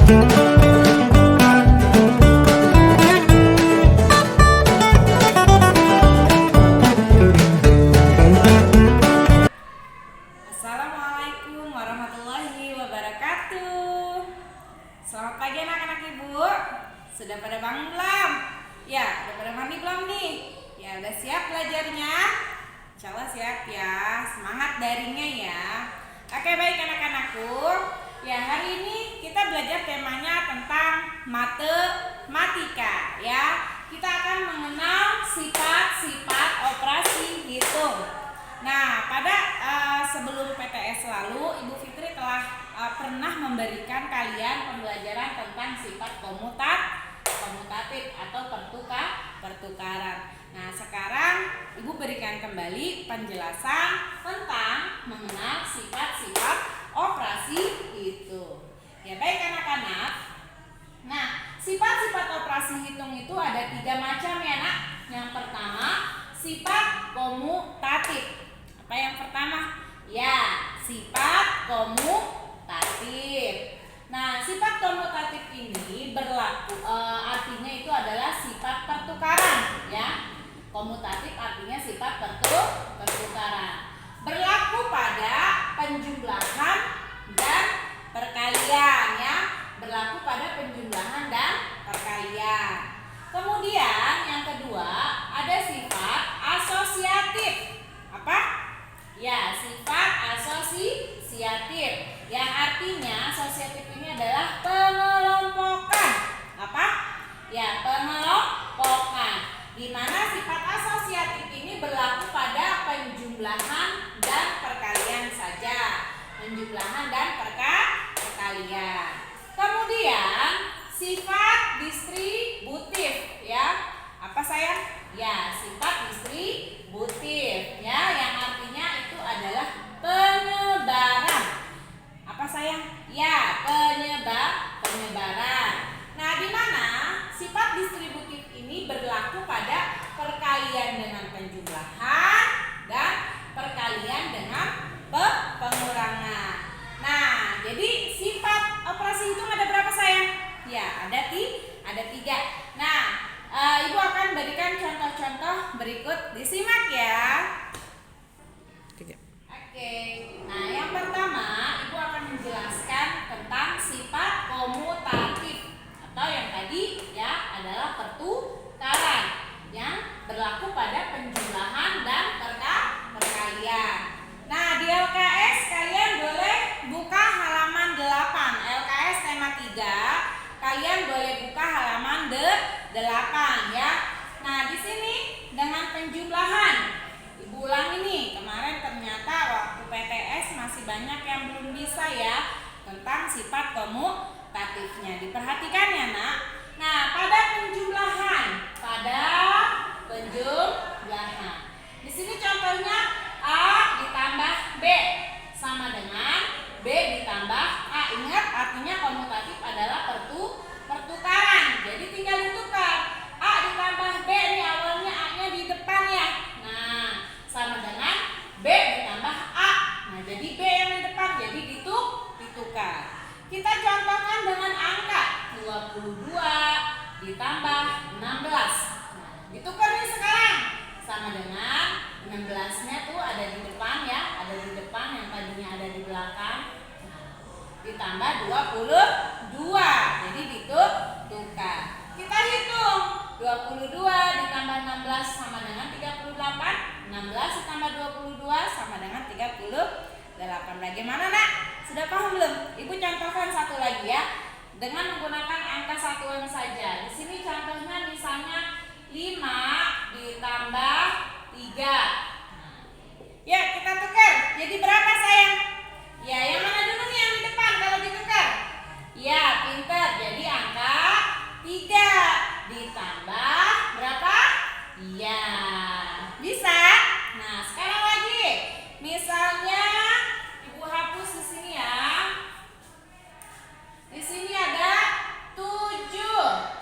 Assalamualaikum warahmatullahi wabarakatuh. Selamat pagi anak-anak ibu. Sudah pada bangun belum? Ya, udah pada mandi belum nih? Ya, udah siap belajarnya? Insya Allah siap ya. Semangat daringnya ya. Oke, baik anak-anakku. Ya, hari ini kita belajar temanya tentang matematika ya. Kita akan mengenal sifat-sifat operasi hitung. Nah, pada sebelum PTS lalu, Ibu Fitri telah pernah memberikan kalian pembelajaran tentang sifat komutatif atau pertukaran. Nah, sekarang Ibu berikan kembali penjelasan tentang mengenal sifat-sifat operasi hitung. Ya, baik anak-anak. Nah, sifat-sifat operasi hitung itu ada 3 macam ya, Nak. Yang pertama, sifat komutatif. Apa yang pertama? Ya, sifat komutatif. Nah, sifat komutatif ini berlaku artinya itu adalah sifat pertukaran ya. Komutatif artinya sifat pertukaran. Berlaku pada penjumlahan dan perkalian ya. Berlaku pada penjumlahan dan perkalian. Kemudian yang kedua ada sifat asosiatif. Apa? Ya, sifat asosiatif yang artinya asosiatif ini adalah pengelompokan. Apa? Ya, pengelompokan. Di mana sifat asosiatif ini berlaku pada penjumlahan dan perkalian saja. Penjumlahan dan perkalian. Kemudian sifat distributif ya. Apa sayang? Ya, sifat distributif ya, yang artinya itu adalah penyebaran. Apa sayang? Ya, penyebaran. Nah, di mana sifat distributif ini berlaku pada perkalian dengan penjumlahan dan perkalian dengan pengurangan. Nah, jadi sifat operasi hitung ada berapa sayang? Ya, ada 3. Nah, Ibu akan berikan contoh-contoh berikut, disimak ya. Oke. Nah, yang pertama Ibu akan menjelaskan tentang sifat komutatif atau yang tadi ya adalah pertukaran yang berlaku pada penjumlahan dan perkalian. Nah, di LKS kalian boleh buka halaman 8. LKS tema 3. Kalian boleh buka halaman 8 ya. Nah, di sini dengan penjumlahan. Ibu ulang ini, kemarin ternyata waktu PTS masih banyak yang belum bisa ya tentang sifat komutatifnya. Diperhatikan ya, Nak. Nah, pada penjumlahan. Di sini contohnya A ditambah B sama dengan B ditambah A. Ingat, artinya komutatif adalah pertukaran. Jadi tinggal ditukar. A ditambah B, ini awalnya A-nya di depan ya. Nah, sama dengan B ditambah A. Nah, jadi B yang di depan, jadi ditukar. Kita contohkan dengan angka 22 ditambah 16. Nah, ditukar nih sekarang. Sama dengan 16-nya tuh ada di depan ya, ada di depan, yang tadinya ada di belakang. Ditambah 22, jadi ditukar. Kita hitung 22 ditambah 16 sama dengan 38. 16 ditambah 22 sama dengan 38. Bagaimana, Nak? Sudah paham belum? Ibu contohkan satu lagi ya, dengan menggunakan angka satuan saja. Di sini contohnya misalnya 5 ditambah 3. Ya, kita tukar. Jadi berapa sayang? Ya, yang mana dulu nih yang di depan kalau ditukar? Ya, pintar. Jadi angka 3 ditambah berapa? Iya. Bisa? Nah, sekarang lagi. Misalnya Ibu hapus di sini ya. Di sini ada 7.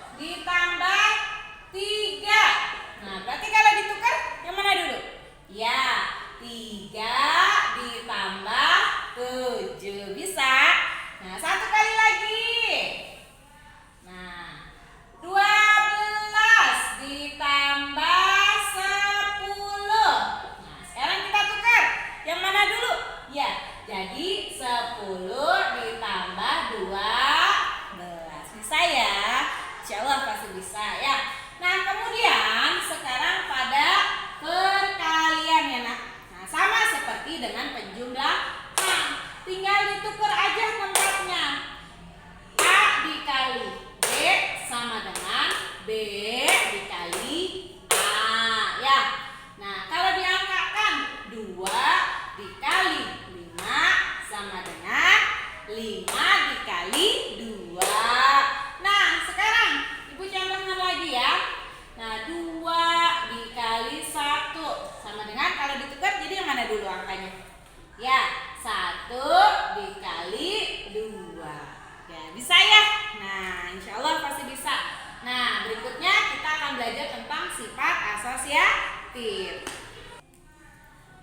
bisa ya? Nah, insya Allah pasti bisa. Nah, berikutnya kita akan belajar tentang sifat asosiatif.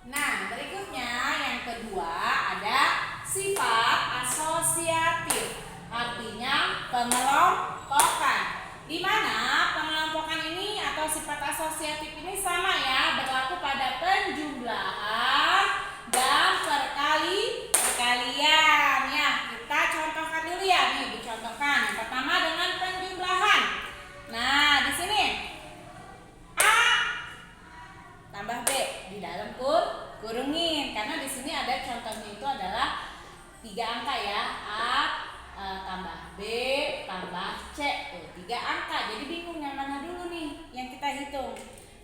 Nah, berikutnya yang kedua ada sifat asosiatif. Artinya pengelompokan. Di mana pengelompokan ini atau sifat asosiatif ini sama ya, berlaku pada penjumlahan dan perkalian ya. Kita contohkan dulu ya, nih dicontohkan. Yang pertama dengan penjumlahan. Nah, di sini A tambah B di dalam kurungin, karena di sini ada contohnya itu adalah 3 angka ya. A tambah B tambah C, tuh 3 angka. Jadi bingung yang mana dulu nih yang kita hitung.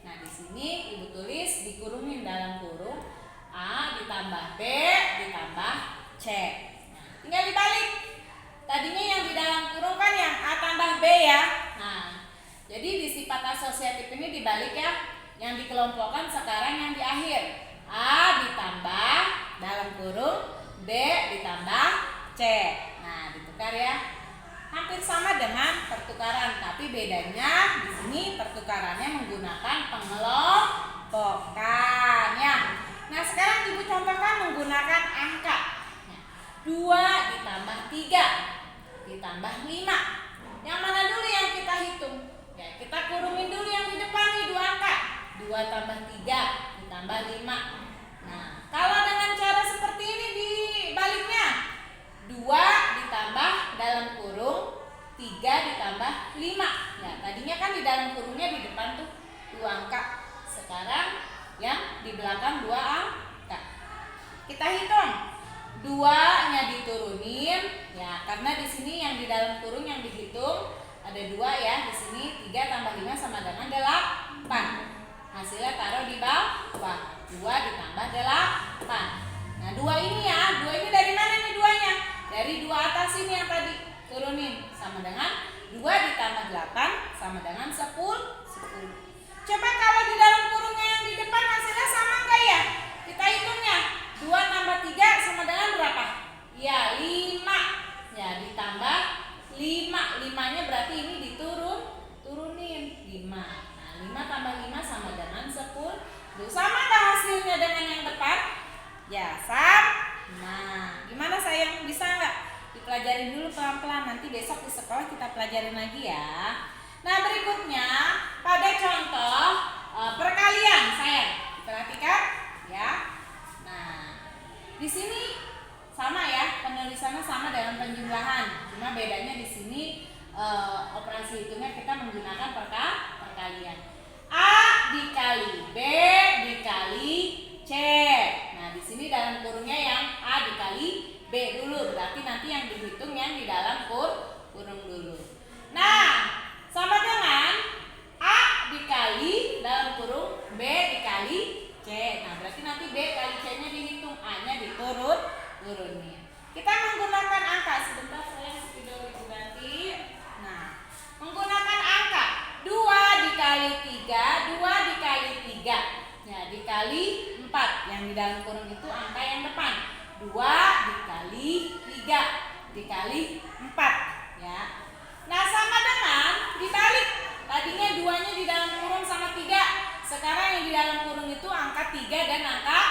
Nah, di sini Ibu tulis dikurungin dalam kurung A ditambah B ditambah C. Nah, tinggal dibalik. Tadinya yang di dalam kurung kan yang A tambah B ya. Nah, jadi di sifat asosiatif ini dibalik ya. Yang dikelompokkan sekarang yang di akhir. A ditambah dalam kurung B ditambah C. Nah, ditukar ya. Hampir sama dengan pertukaran, tapi bedanya di sini pertukarannya menggunakan pengelompokan ya. Nah, sekarang Ibu contohkan menggunakan angka. 2 ditambah 3 ditambah 5. Yang mana dulu yang kita hitung? Ya, kita kurungin dulu yang di depan nih 2 angka. 2 tambah 3 ditambah 5. Nah, kalau dengan cara seperti ini dibaliknya. 2 ditambah dalam kurung 3 ditambah 5. Ya, tadinya kan di dalam kurungnya di depan tuh 2 angka. Sekarang yang di belakang 2 angka. Kita hitung. 2-nya diturunin ya, karena di sini yang di dalam kurung yang dihitung ada 2 ya. Di sini 3 tambah 5 sama dengan 8. Hasilnya taruh di bawah. 2 ditambah 8. Nah, 2 ini ya, 2 ini dari mana nih 2-nya? Dari 2 atas ini yang tadi turunin, sama dengan 2 ditambah 8 sama dengan 10. Coba kalau di dalam kurungnya yang di depan hasilnya sama enggak ya? Kita hitungnya. 2 tambah 3 sama dengan berapa? Ya, 5. Ya, ditambah 5. 5-nya berarti ini turunin 5. Nah, 5 tambah 5 sama dengan 10. Sama enggak hasilnya dengan yang depan? Ya, sama. Gimana sayang? Bisa enggak? Dipelajarin dulu pelan-pelan, nanti besok di sekolah kita pelajarin lagi ya. Nah, berikutnya pada contoh perkalian sayang. Perhatikan ya. Nah, di sini sama ya, penulisannya sama dalam penjumlahan. Cuma bedanya di sini operasi hitungnya kita menggunakan perkalian. A dikali B dikali C. Nah, di sini dalam kurungnya yang A dikali B dulu, berarti nanti yang dihitung yang di dalam kurung dulu. Nah, sama dengan A dikali dalam kurung B dikali C. Nah, berarti nanti B kali C-nya dihitung, A-nya turunin. Kita menggunakan angka. Sebentar saya video Ibu ganti. Nah, menggunakan angka 2 dikali 3, 2 dikali 3. Ya, dikali 4. Yang di dalam kurung itu angka yang depan. 2 dikali 3 dikali 4 ya. Nah, sama dengan dibalik. Tadinya 2-nya di dalam kurung sama 3. Sekarang yang di dalam kurung itu angka 3 dan angka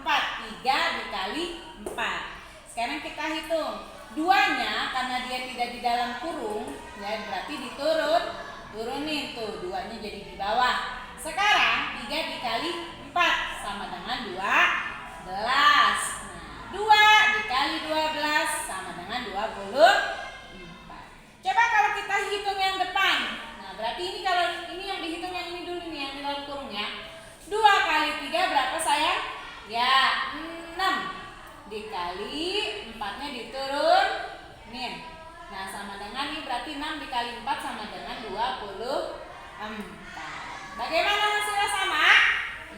4. 3 dikali 4. Sekarang kita hitung. 2-nya karena dia tidak di dalam kurung ya, berarti turunin tuh, 2-nya jadi di bawah. Sekarang 3 dikali 4 sama dengan 12. 2 dikali 12 sama dengan 24. Coba kalau kita hitung yang depan. Nah, berarti ini kalau ini yang dihitung yang ini dulu nih, yang di dalam kurung ya. 2 kali 3 berapa sayang? Ya, 6. Dikali 4-nya diturunin. Nah, sama dengan ini berarti 6 dikali 4 sama dengan 24. Bagaimana hasilnya sama?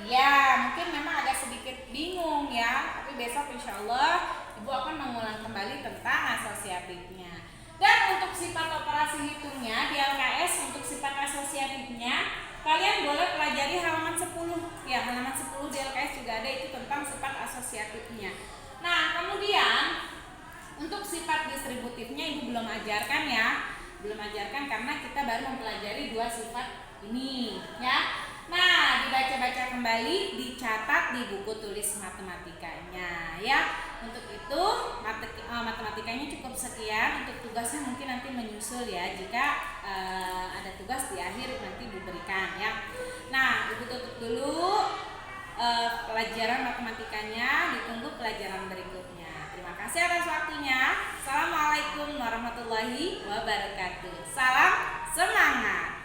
Ya, mungkin memang agak sedikit bingung ya, tapi besok insya Allah Ibu akan mengulang kembali tentang asosiatifnya. Dan untuk sifat operasi hitungnya di LKS, untuk sifat asosiatifnya kalian boleh pelajari halaman 10. Ya, halaman 10 di LKS juga ada itu tentang sifat asosiatifnya. Nah, kemudian Untuk sifat distributifnya Ibu belum ajarkan ya. Belum ajarkan karena kita baru mempelajari dua sifat ini ya. Nah, dibaca-baca kembali, dicatat di buku tulis matematikanya ya. Untuk itu matematikanya cukup sekian. Untuk tugasnya mungkin nanti menyusul ya, jika ada tugas di akhir nanti diberikan ya. Nah, Ibu tutup dulu pelajaran matematikanya, ditunggu pelajaran berikutnya. Terima kasih atas waktunya. Assalamualaikum warahmatullahi wabarakatuh. Salam semangat.